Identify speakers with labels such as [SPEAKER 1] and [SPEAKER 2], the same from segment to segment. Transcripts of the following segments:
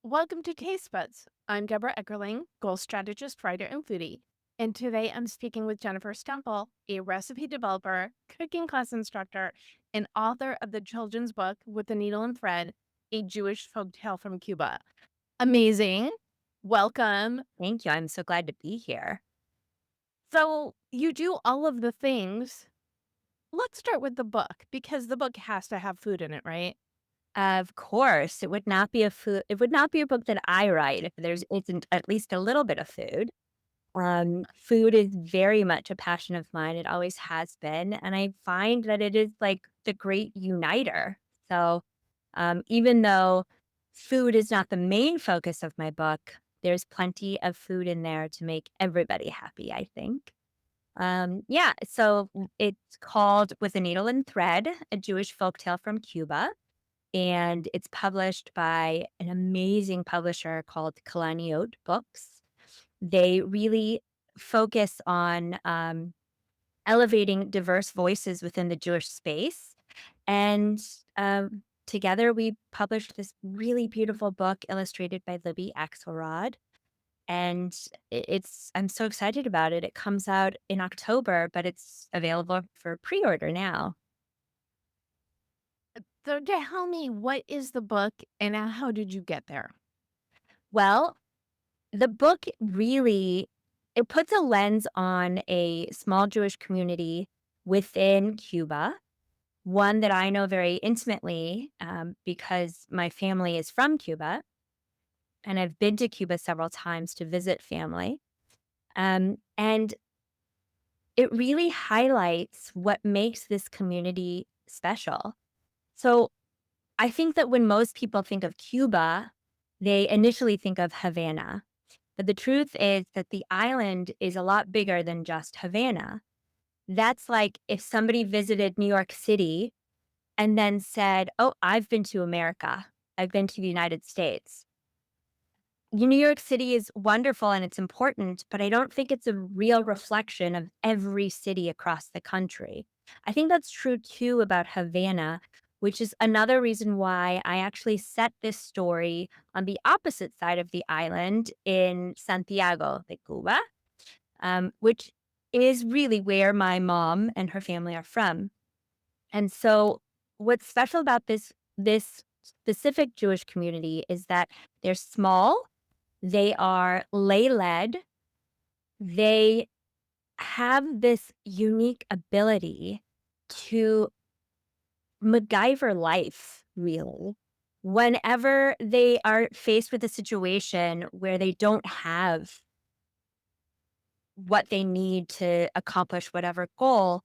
[SPEAKER 1] Welcome to Taste Buds. I'm Debra Eckerling, goal strategist, writer, and foodie. And today I'm speaking with Jennifer Stempel, a recipe developer, cooking class instructor, and author of the children's book With the Needle and Thread, a Jewish folktale from Cuba. Amazing. Welcome.
[SPEAKER 2] Thank you. I'm so glad to be here.
[SPEAKER 1] So you do all of the things. Let's start with the book because the book has to have food in it, right?
[SPEAKER 2] Of course, it would not be a book that I write if there isn't at least a little bit of food. Food is very much a passion of mine. It always has been, and I find that it is like the great uniter. So, even though food is not the main focus of my book, there's plenty of food in there to make everybody happy, I think. Yeah, so it's called With a Needle and Thread, a Jewish folktale from Cuba. And it's published by an amazing publisher called Kalaniot Books. They really focus on elevating diverse voices within the Jewish space. And together we published this really beautiful book illustrated by Libby Axelrod. And I'm so excited about it. It comes out in October, but it's available for pre-order now.
[SPEAKER 1] So tell me, what is the book and how did you get there?
[SPEAKER 2] Well, the book really it puts a lens on a small Jewish community within Cuba, one that I know very intimately because my family is from Cuba, and I've been to Cuba several times to visit family. And it really highlights what makes this community special. So I think that when most people think of Cuba, they initially think of Havana. But the truth is that the island is a lot bigger than just Havana. That's like if somebody visited New York City and then said, "Oh, I've been to America. I've been to the United States." New York City is wonderful and it's important, but I don't think it's a real reflection of every city across the country. I think that's true too about Havana, which is another reason why I actually set this story on the opposite side of the island in Santiago de Cuba, which is really where my mom and her family are from. And so, what's special about this specific Jewish community is that they're small, they are lay led. They have this unique ability to MacGyver life, really. Whenever they are faced with a situation where they don't have what they need to accomplish whatever goal,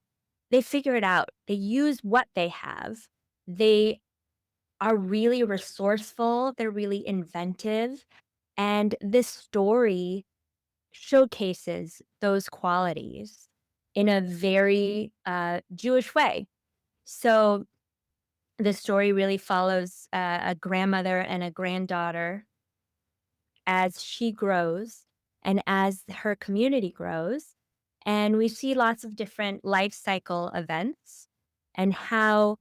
[SPEAKER 2] they figure it out. They use what they have. They are really resourceful, they're really inventive. And this story showcases those qualities in a very Jewish way. So the story really follows a grandmother and a granddaughter as she grows and as her community grows. And we see lots of different life cycle events and how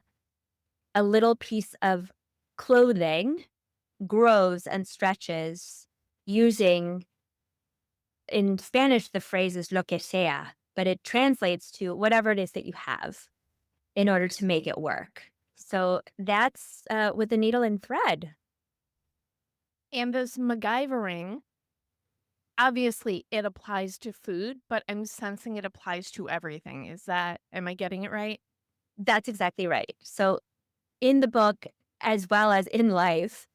[SPEAKER 2] a little piece of clothing grows and stretches using in Spanish, the phrase is lo que sea, but it translates to whatever it is that you have in order to make it work. So that's with a needle and thread.
[SPEAKER 1] And this MacGyvering, obviously it applies to food, but I'm sensing it applies to everything. Am I getting it right?
[SPEAKER 2] That's exactly right. So in the book, as well as in life,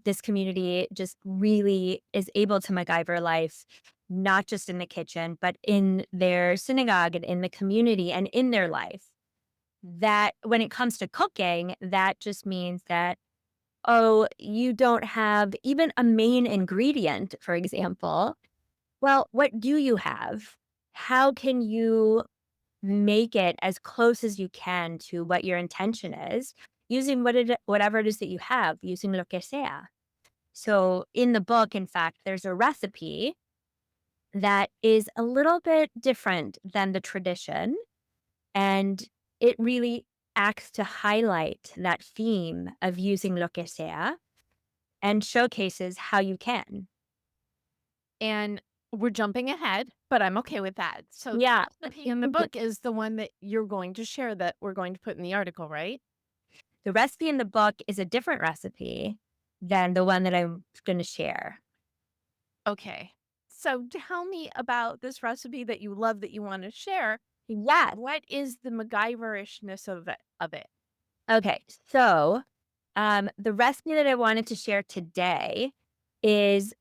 [SPEAKER 2] this community just really is able to MacGyver life, not just in the kitchen, but in their synagogue and in the community and in their life. That when it comes to cooking, that just means that, oh, you don't have even a main ingredient, for example. Well, what do you have? How can you make it as close as you can to what your intention is using whatever it is that you have, using lo que sea? So in the book, in fact, there's a recipe that is a little bit different than the tradition. And it really acts to highlight that theme of using lo que sea. and showcases how you can.
[SPEAKER 1] And we're jumping ahead, but I'm okay with that. So the
[SPEAKER 2] Yeah.
[SPEAKER 1] recipe in the book is the one that you're going to share that we're going to put in the article, right?
[SPEAKER 2] The recipe in the book is a different recipe than the one that I'm going to share.
[SPEAKER 1] Okay. So tell me about this recipe that you love that you want to share.
[SPEAKER 2] Yes.
[SPEAKER 1] What is the MacGyverishness of it?
[SPEAKER 2] Okay. So, the recipe that I wanted to share today is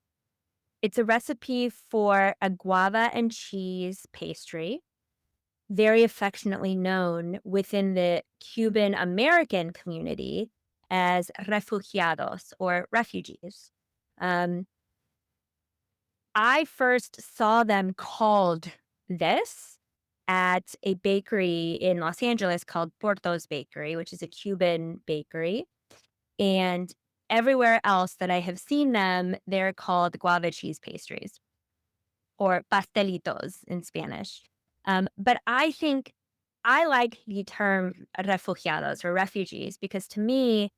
[SPEAKER 2] it's a recipe for a guava and cheese pastry, very affectionately known within the Cuban American community as refugiados or refugees. Um, I first saw them called this at a bakery in Los Angeles called Porto's Bakery, which is a Cuban bakery. And everywhere else that I have seen them, they're called guava cheese pastries or pastelitos in Spanish. But I think I like the term refugiados or refugees because to me,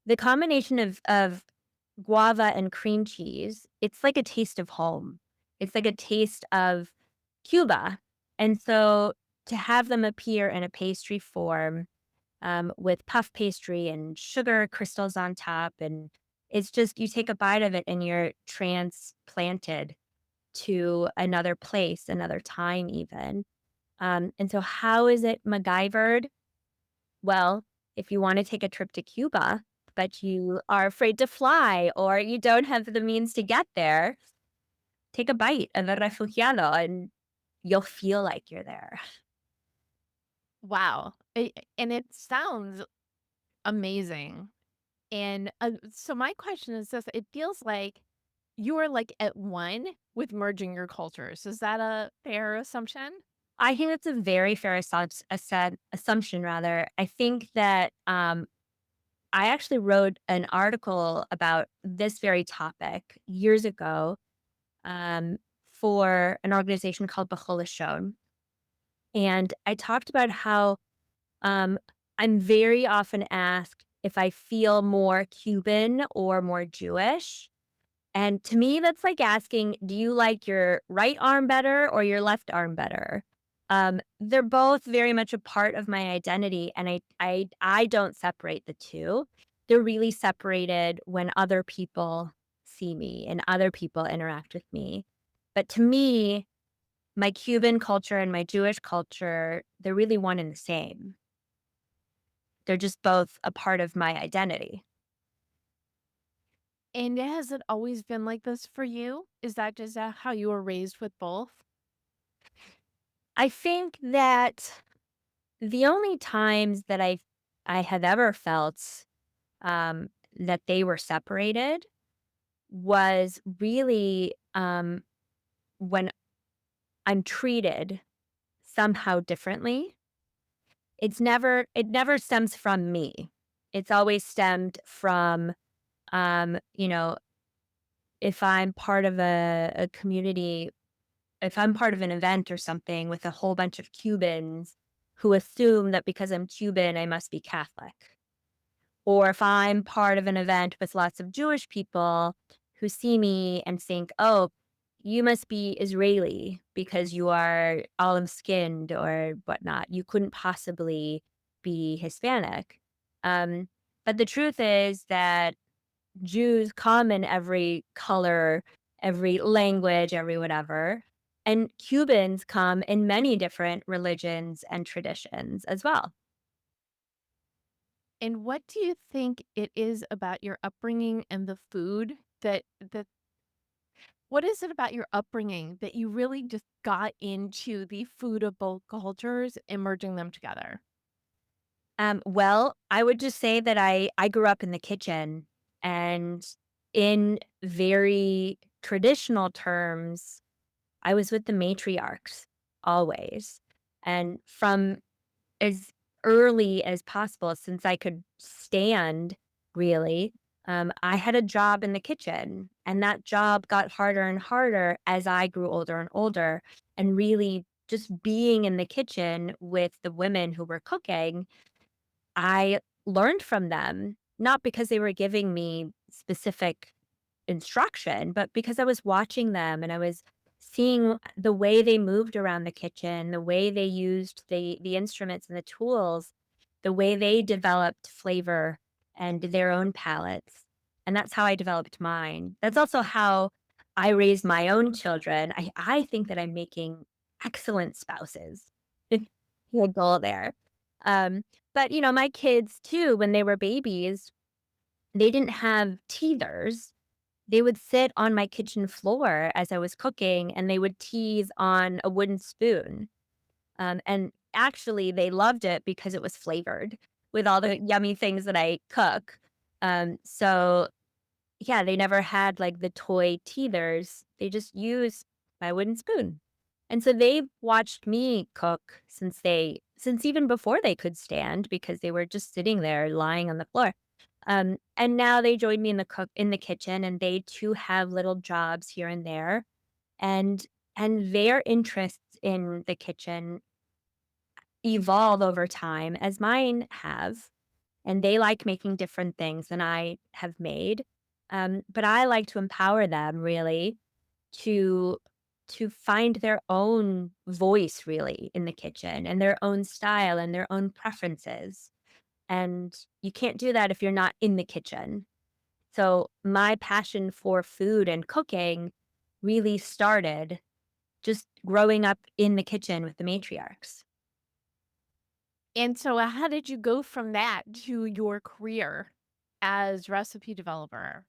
[SPEAKER 2] the combination of guava and cream cheese, it's like a taste of home. It's like a taste of Cuba. And so to have them appear in a pastry form with puff pastry and sugar crystals on top, and it's just you take a bite of it and you're transplanted to another place, another time, even. And so, how is it MacGyvered? Well, if you want to take a trip to Cuba, but you are afraid to fly or you don't have the means to get there, take a bite of a refugiado and you'll feel like you're there.
[SPEAKER 1] Wow. And it sounds amazing. And so my question is this, it feels like you are like at one with merging your cultures. Is that a fair assumption?
[SPEAKER 2] I think that's a very fair assumption. Rather, I think that I actually wrote an article about this very topic years ago um, for an organization called B'chol, and I talked about how um, I'm very often asked if I feel more Cuban or more Jewish. And to me, that's like asking, do you like your right arm better or your left arm better? They're both very much a part of my identity, and I don't separate the two. They're really separated when other people see me and other people interact with me. But to me, my Cuban culture and my Jewish culture, they're really one and the same. They're just both a part of my identity.
[SPEAKER 1] And has it always been like this for you? Is that just how you were raised with both?
[SPEAKER 2] I think that the only times that I have ever felt, that they were separated was really, when I'm treated somehow differently. It never stems from me. It's always stemmed from, you know, if I'm part of a community, if I'm part of an event or something with a whole bunch of Cubans who assume that because I'm Cuban, I must be Catholic. Or if I'm part of an event with lots of Jewish people who see me and think, oh, you must be Israeli because you are olive skinned or whatnot. You couldn't possibly be Hispanic. Um, but the truth is that Jews come in every color, every language, every whatever. And Cubans come in many different religions and traditions as well.
[SPEAKER 1] And what do you think it is about your upbringing and the food that what is it about your upbringing that you really just got into the food of both cultures and merging them together?
[SPEAKER 2] Well, I would just say that I grew up in the kitchen and in very traditional terms, I was with the matriarchs always. And from as early as possible, since I could stand really, I had a job in the kitchen. And that job got harder and harder as I grew older and older. And really just being in the kitchen with the women who were cooking, I learned from them not because they were giving me specific instruction, but because I was watching them and I was seeing the way they moved around the kitchen, the way they used the instruments and the tools, the way they developed flavor and their own palates. And that's how I developed mine. That's also how I raised my own children. I think that I'm making excellent spouses. The goal there. Um, but my kids too, when they were babies, they didn't have teethers. They would sit on my kitchen floor as I was cooking, and they would tease on a wooden spoon. And actually, they loved it because it was flavored with all the yummy things that I cook. So yeah, they never had like the toy teethers. They just used my wooden spoon. And so they've watched me cook since even before they could stand because they were just sitting there lying on the floor. And now they join me in the kitchen, and they too have little jobs here and there. And their interests in the kitchen evolve over time as mine have, and they like making different things than I have made. But I like to empower them really to find their own voice really in the kitchen and their own style and their own preferences. And you can't do that if you're not in the kitchen. So my passion for food and cooking really started just growing up in the kitchen with the matriarchs.
[SPEAKER 1] And so how did you go from that to your career as recipe developer?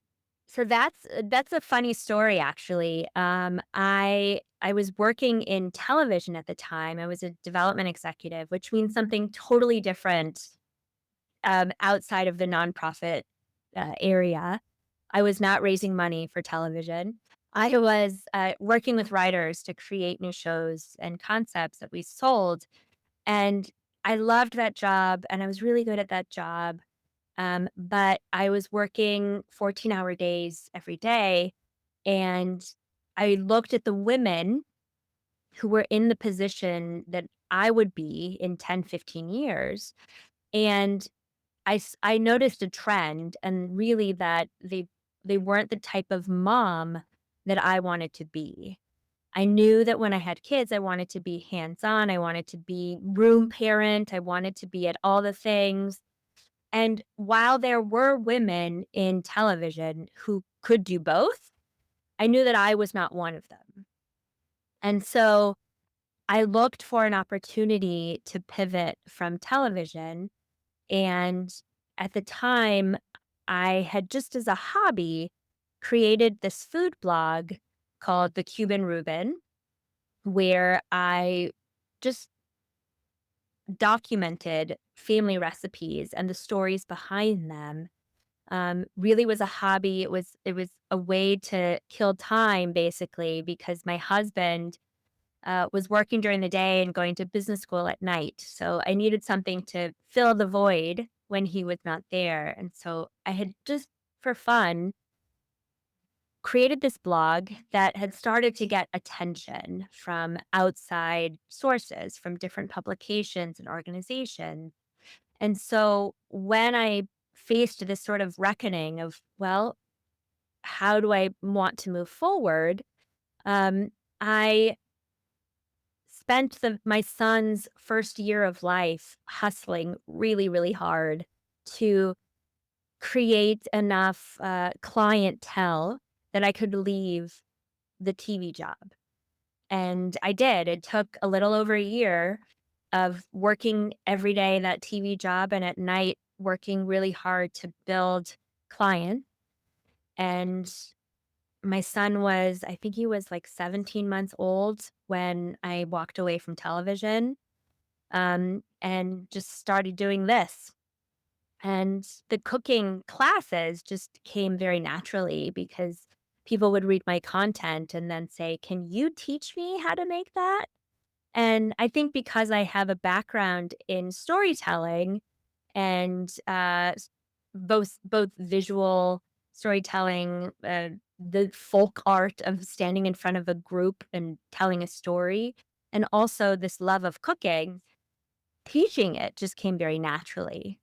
[SPEAKER 2] So that's a funny story actually. I was working in television at the time. I was a development executive, which means something totally different outside of the nonprofit area. I was not raising money for television. I was working with writers to create new shows and concepts that we sold. And I loved that job and I was really good at that job. But I was working 14-hour days every day. And I looked at the women who were in the position that I would be in 10, 15 years. And I noticed a trend, and really that they weren't the type of mom that I wanted to be. I knew that when I had kids, I wanted to be hands-on, I wanted to be room parent, I wanted to be at all the things, and while there were women in television who could do both, I knew that I was not one of them. And so I looked for an opportunity to pivot from television. And at the time, I had just as a hobby created this food blog called the Cuban Reuben, where I just documented family recipes and the stories behind them. Really was a hobby. It was a way to kill time basically because my husband was working during the day and going to business school at night. So I needed something to fill the void when he was not there. And so I had just for fun created this blog that had started to get attention from outside sources, from different publications and organizations. And so when I faced this sort of reckoning of, well, how do I want to move forward? I spent my son's first year of life hustling really, really hard to create enough clientele that I could leave the TV job. And I did. It took a little over a year of working every day that TV job and at night working really hard to build clients. And my son was, I think he was like 17 months old when I walked away from television, and just started doing this. And the cooking classes just came very naturally because people would read my content and then say, "Can you teach me how to make that?" And I think because I have a background in storytelling and both visual storytelling, the folk art of standing in front of a group and telling a story, and also this love of cooking, teaching it just came very naturally.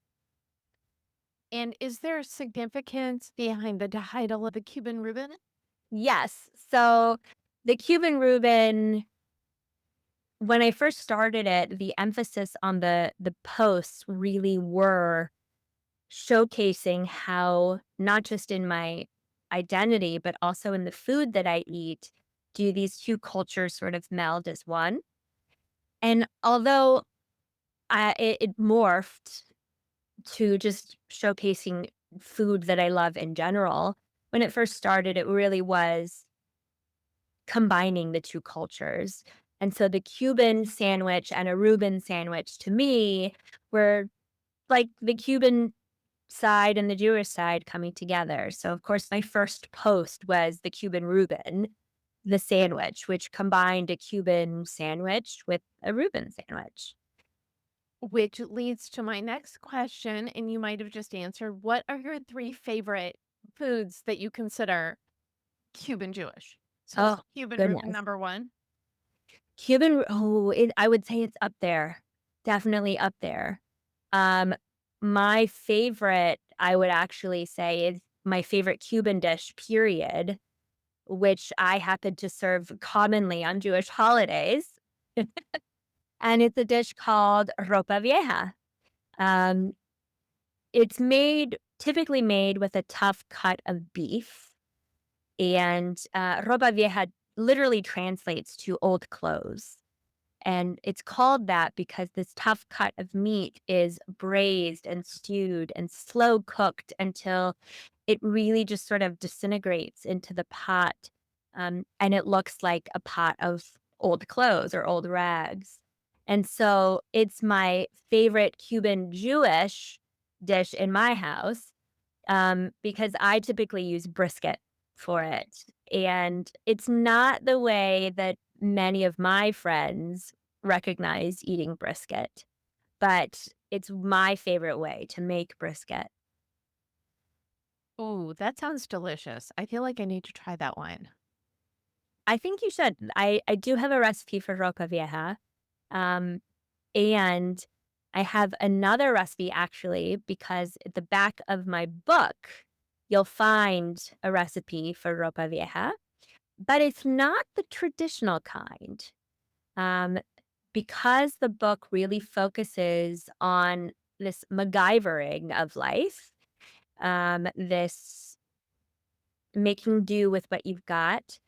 [SPEAKER 1] And is there significance behind the title of the Cuban Reuben?
[SPEAKER 2] Yes. So the Cuban Reuben, when I first started it, the emphasis on the posts really were showcasing how not just in my identity, but also in the food that I eat, do these two cultures sort of meld as one. And although it morphed to just showcasing food that I love in general, when it first started, it really was combining the two cultures. And so the Cuban sandwich and a Reuben sandwich to me were like the Cuban side and the Jewish side coming together. So, of course, my first post was the Cuban Reuben, the sandwich, which combined a Cuban sandwich with a Reuben sandwich.
[SPEAKER 1] Which leads to my next question, and you might have just answered. What are your three favorite foods that you consider Cuban Jewish? So is
[SPEAKER 2] Oh,
[SPEAKER 1] Cuban Reuben
[SPEAKER 2] goodness.
[SPEAKER 1] number one?
[SPEAKER 2] I would say it's up there. Definitely up there. Um, my favorite, I would actually say, is my favorite Cuban dish, period, which I happen to serve commonly on Jewish holidays. And it's a dish called ropa vieja. Um, it's typically made with a tough cut of beef. And ropa vieja literally translates to old clothes. And it's called that because this tough cut of meat is braised and stewed and slow cooked until it really just sort of disintegrates into the pot. And it looks like a pot of old clothes or old rags. And so it's my favorite Cuban Jewish dish in my house because I typically use brisket for it. And it's not the way that many of my friends recognize eating brisket, but it's my favorite way to make brisket.
[SPEAKER 1] Ooh, that sounds delicious. I feel like I need to try that one.
[SPEAKER 2] I think you should. I do have a recipe for ropa vieja. Um, and I have another recipe actually, because at the back of my book, you'll find a recipe for ropa vieja, but it's not the traditional kind. Um, because the book really focuses on this MacGyvering of life, this making do with what you've got.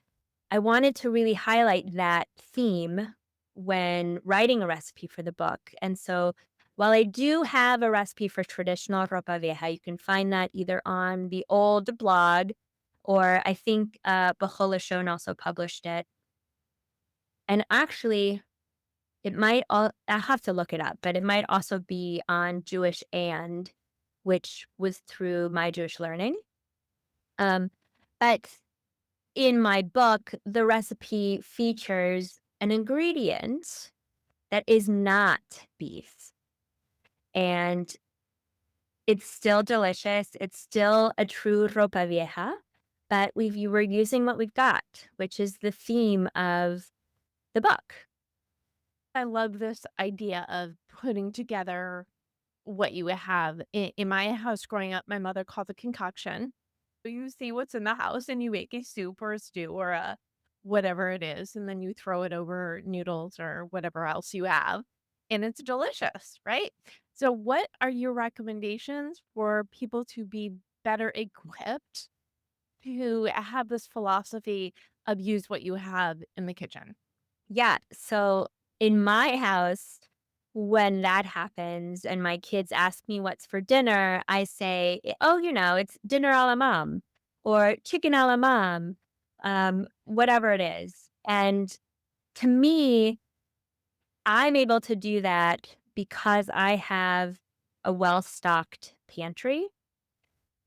[SPEAKER 2] I wanted to really highlight that theme when writing a recipe for the book. And so while I do have a recipe for traditional ropa vieja, you can find that either on the old blog or I think Bajola Shon also published it. And actually, I have to look it up, but it might also be on Jewish and, which was through my Jewish learning. Um, but in my book, the recipe features an ingredient that is not beef, and it's still delicious. It's still a true ropa vieja, but we're using what we've got, which is the theme of the book.
[SPEAKER 1] I love this idea of putting together what you have. In my house growing up, my mother called it concoction. You see what's in the house and you make a soup or a stew or a whatever it is, and then you throw it over noodles or whatever else you have, and it's delicious, right? So, what are your recommendations for people to be better equipped to have this philosophy of use what you have in the kitchen?
[SPEAKER 2] Yeah. So in my house, when that happens and my kids ask me what's for dinner, I say, oh, it's dinner a la mom or chicken a la mom, whatever it is. And to me, I'm able to do that because I have a well stocked pantry.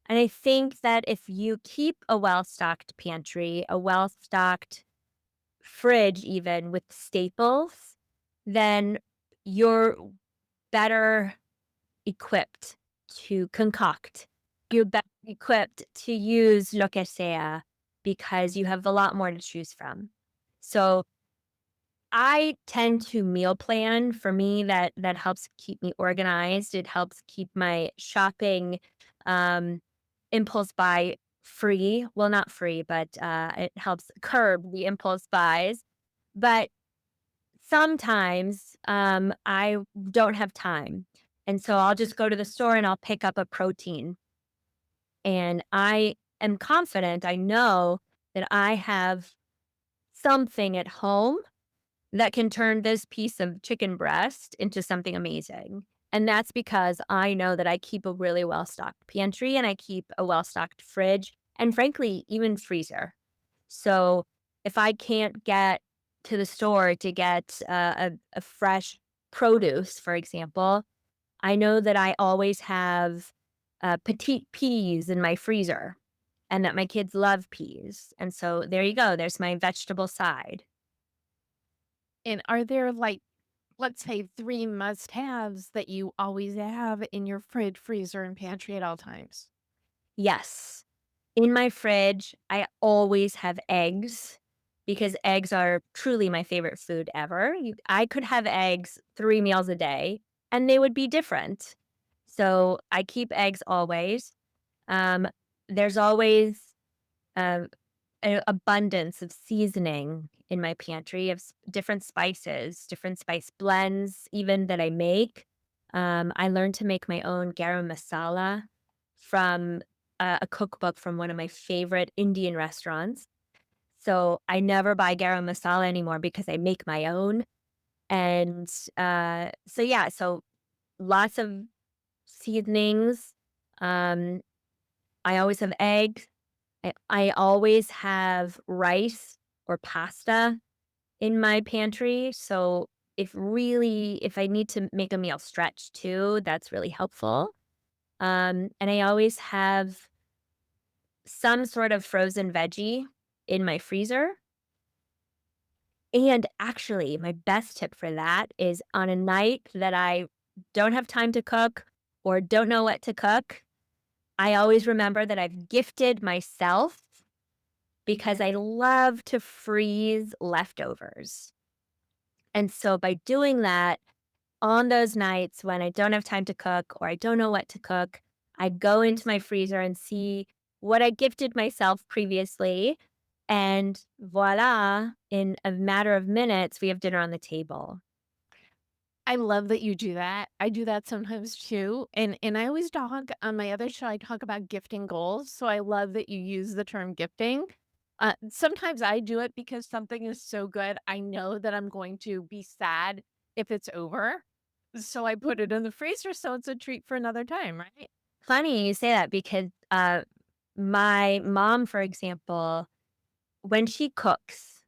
[SPEAKER 2] And I think that if you keep a well stocked pantry, a well stocked fridge even with staples, then you're better equipped to concoct. You're better equipped to use lo que sea because you have a lot more to choose from. So I tend to meal plan. For me, that helps keep me organized. It helps keep my shopping um, impulse buy free. Well, not free, but it helps curb the impulse buys. But sometimes I don't have time. And so I'll just go to the store and I'll pick up a protein. And I am confident, I know that I have something at home that can turn this piece of chicken breast into something amazing. And that's because I know that I keep a really well stocked pantry and I keep a well stocked fridge and, frankly, even freezer. So if I can't get to the store to get a fresh produce, for example, I know that I always have petite peas in my freezer and that my kids love peas. And so there you go. There's my vegetable side.
[SPEAKER 1] And are there, like, let's say 3 must-haves that you always have in your fridge, freezer, and pantry at all times?
[SPEAKER 2] Yes. In my fridge, I always have eggs because eggs are truly my favorite food ever. I could have eggs 3 meals a day and they would be different. So I keep eggs always. Um, there's always um, an abundance of seasoning in my pantry of different spices, different spice blends, even that I make. I learned to make my own garam masala from a cookbook from one of my favorite Indian restaurants. So I never buy garam masala anymore because I make my own. And so, yeah, so lots of seasonings. Um, I always have eggs. I always have rice or pasta in my pantry. So if I need to make a meal stretch too, that's really helpful. And I always have some sort of frozen veggie in my freezer. And actually, my best tip for that is on a night that I don't have time to cook or don't know what to cook, I always remember that I've gifted myself because I love to freeze leftovers. And so by doing that, on those nights when I don't have time to cook or I don't know what to cook, I go into my freezer and see what I gifted myself previously. And voila, in a matter of minutes, we have dinner on the table.
[SPEAKER 1] I love that you do that. I do that sometimes too, and I always talk on my other show, I talk about gifting goals, so I love that you use the term gifting. Sometimes I do it because something is so good, I know that I'm going to be sad if it's over, so I put it in the freezer so it's a treat for another time, right?
[SPEAKER 2] Funny you say that because my mom, for example, when she cooks,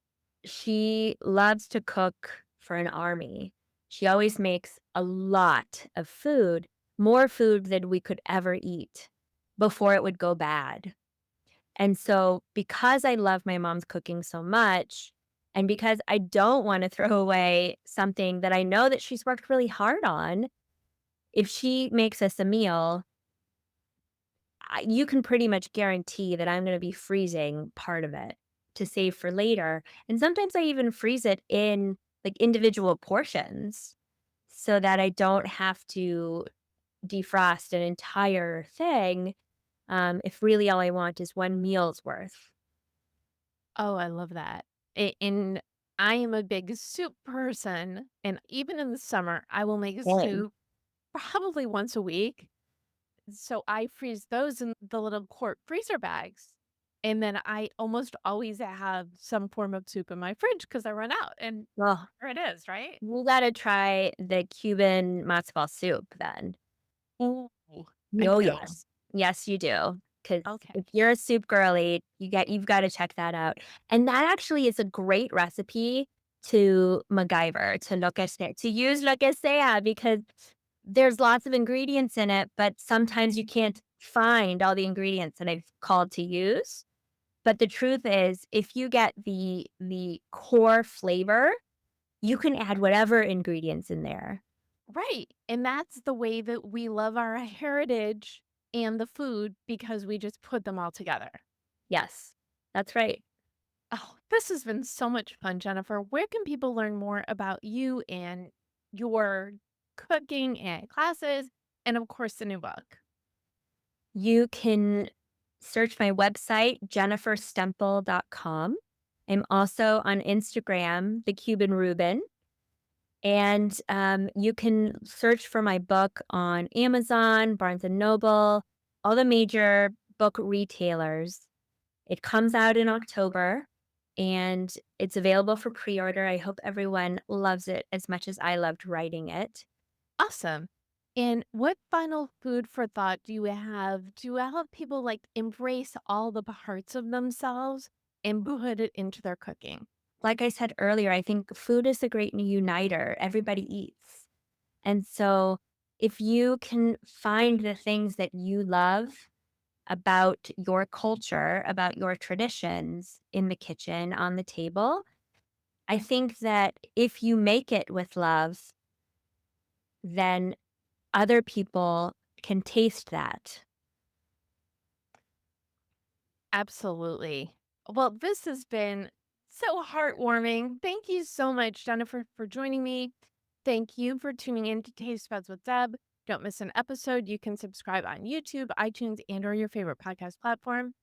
[SPEAKER 2] she loves to cook for an army. She always makes a lot of food, more food than we could ever eat before it would go bad. And so, because I love my mom's cooking so much, and because I don't want to throw away something that I know that she's worked really hard on, if she makes us a meal, you can pretty much guarantee that I'm gonna be freezing part of it to save for later, and sometimes I even freeze it in, like, individual portions so that I don't have to defrost an entire thing, if really all I want is 1 meal's worth.
[SPEAKER 1] Oh, I love that. And I am a big soup person, and even in the summer, I will make a
[SPEAKER 2] Same.
[SPEAKER 1] soup probably once a week. So I freeze those in the little quart freezer bags. And then I almost always have some form of soup in my fridge because I run out, and
[SPEAKER 2] Well,
[SPEAKER 1] there it is, right?
[SPEAKER 2] you gotta try the Cuban matzo ball soup then.
[SPEAKER 1] Ooh, I
[SPEAKER 2] Oh,
[SPEAKER 1] do.
[SPEAKER 2] yes. Yes, you do. Because
[SPEAKER 1] Okay.
[SPEAKER 2] if you're a soup girly, you've gotta check that out, and that actually is a great recipe to MacGyver, to use lo que sea, because there's lots of ingredients in it, but sometimes you can't find all the ingredients that I've called to use, but the truth is, if you get the core flavor, you can add whatever ingredients in there.
[SPEAKER 1] Right. And that's the way that we love our heritage and the food because we just put them all together.
[SPEAKER 2] Yes, that's right.
[SPEAKER 1] Oh, this has been so much fun, Jennifer. Where can people learn more about you and your cooking and classes, and of course, the new book?
[SPEAKER 2] You can search my website, jenniferstempel.com. I'm also on Instagram, the Cuban Reuben. And you can search for my book on Amazon, Barnes and Noble, all the major book retailers. It comes out in October and it's available for pre order. I hope everyone loves it as much as I loved writing it.
[SPEAKER 1] Awesome. And what final food for thought do you have to help people like embrace all the parts of themselves and put it into their cooking?
[SPEAKER 2] Like I said earlier, I think food is a great uniter. Everybody eats. And so if you can find the things that you love about your culture, about your traditions in the kitchen, on the table, I think that if you make it with love, then other people can taste that.
[SPEAKER 1] Absolutely. Well, this has been so heartwarming. Thank you so much, Jennifer, for joining me. Thank you for tuning in to Taste Buds with Deb. Don't miss an episode. You can subscribe on YouTube, iTunes, and or your favorite podcast platform.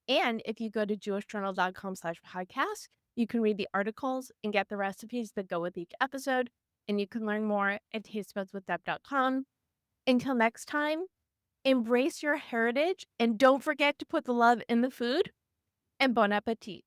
[SPEAKER 1] And if you go to jewishjournal.com/podcast, you can read the articles and get the recipes that go with each episode. And you can learn more at tastebudswithdeb.com. Until next time, embrace your heritage and don't forget to put the love in the food and bon appetit.